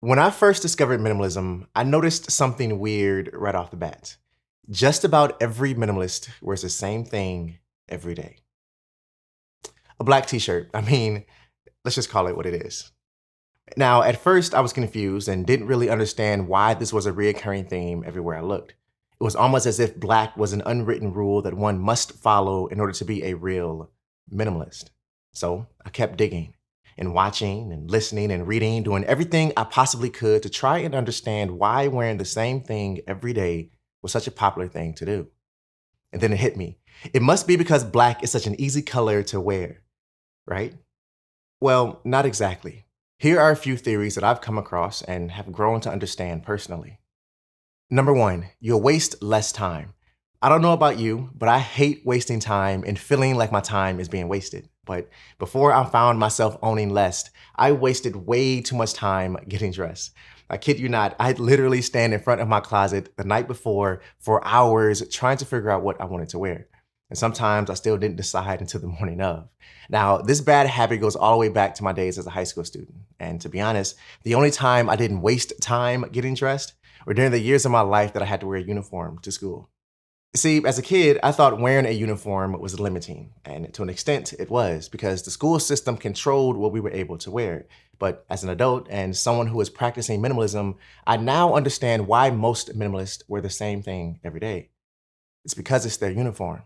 When I first discovered minimalism, I noticed something weird right off the bat. Just about every minimalist wears the same thing every day. A black t-shirt. Let's just call it what it is. Now, at first I was confused and didn't really understand why this was a reoccurring theme everywhere I looked. It was almost as if black was an unwritten rule that one must follow in order to be a real minimalist. So I kept digging and watching and listening and reading, doing everything I possibly could to try and understand why wearing the same thing every day was such a popular thing to do. And then it hit me. It must be because black is such an easy color to wear, right? Well, not exactly. Here are a few theories that I've come across and have grown to understand personally. Number one, you'll waste less time. I don't know about you, but I hate wasting time and feeling like my time is being wasted. But before I found myself owning less, I wasted way too much time getting dressed. I kid you not, I'd literally stand in front of my closet the night before for hours trying to figure out what I wanted to wear. And sometimes I still didn't decide until the morning of. Now, this bad habit goes all the way back to my days as a high school student. And to be honest, the only time I didn't waste time getting dressed were during the years of my life that I had to wear a uniform to school. See, as a kid, I thought wearing a uniform was limiting, and to an extent it was, because the school system controlled what we were able to wear. But as an adult and someone who is practicing minimalism, I now understand why most minimalists wear the same thing every day. It's because it's their uniform.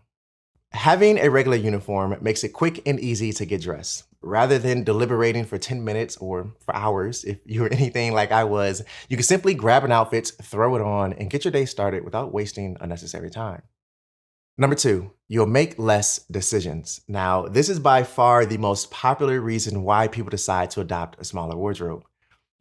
Having a regular uniform makes it quick and easy to get dressed. Rather than deliberating for 10 minutes or for hours, if you're anything like I was, you can simply grab an outfit, throw it on, and get your day started without wasting unnecessary time. Number two, you'll make less decisions. Now, this is by far the most popular reason why people decide to adopt a smaller wardrobe.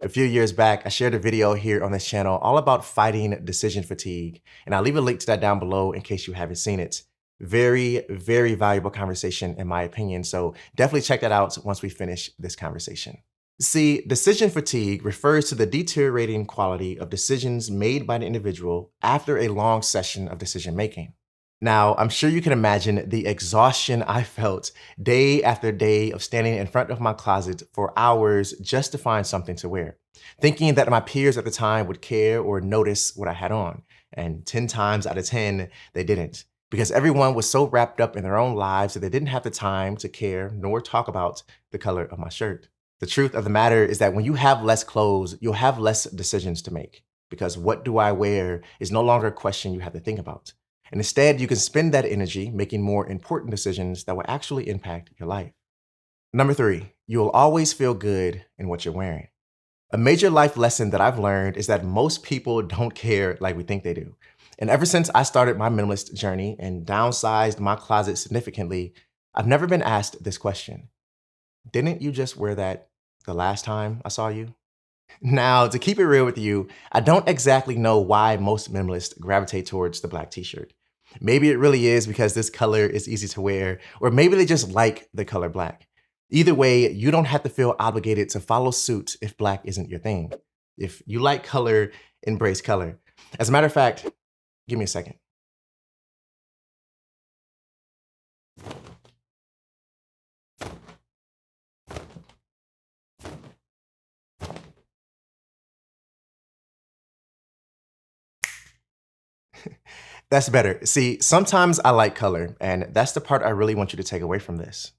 A few years back, I shared a video here on this channel all about fighting decision fatigue, and I'll leave a link to that down below in case you haven't seen it. Very, very valuable conversation in my opinion, so definitely check that out once we finish this conversation. See, decision fatigue refers to the deteriorating quality of decisions made by an individual after a long session of decision making. Now, I'm sure you can imagine the exhaustion I felt day after day of standing in front of my closet for hours just to find something to wear, thinking that my peers at the time would care or notice what I had on. And 10 times out of 10, they didn't, because everyone was so wrapped up in their own lives that they didn't have the time to care nor talk about the color of my shirt. The truth of the matter is that when you have less clothes, you'll have less decisions to make, because what do I wear is no longer a question you have to think about. And instead, you can spend that energy making more important decisions that will actually impact your life. Number three, you'll always feel good in what you're wearing. A major life lesson that I've learned is that most people don't care like we think they do. And ever since I started my minimalist journey and downsized my closet significantly, I've never been asked this question. Didn't you just wear that the last time I saw you? Now, to keep it real with you, I don't exactly know why most minimalists gravitate towards the black t-shirt. Maybe it really is because this color is easy to wear, or maybe they just like the color black. Either way, you don't have to feel obligated to follow suit if black isn't your thing. If you like color, embrace color. As a matter of fact, give me a second. That's better. See, sometimes I like color, and that's the part I really want you to take away from this.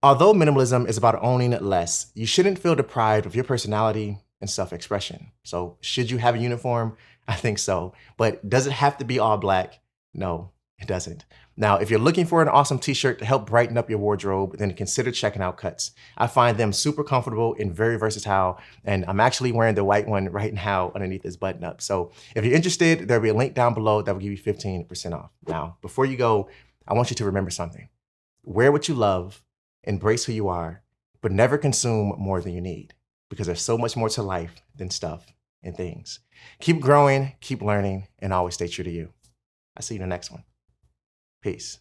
Although minimalism is about owning less, you shouldn't feel deprived of your personality and self-expression. So should you have a uniform? I think so. But does it have to be all black? No, it doesn't. Now, if you're looking for an awesome t-shirt to help brighten up your wardrobe, then consider checking out Cuts. I find them super comfortable and very versatile, and I'm actually wearing the white one right now underneath this button up. So if you're interested, there'll be a link down below that will give you 15% off. Now, before you go, I want you to remember something. Wear what you love, embrace who you are, but never consume more than you need, because there's so much more to life than stuff and things. Keep growing, keep learning, and always stay true to you. I'll see you in the next one. Peace.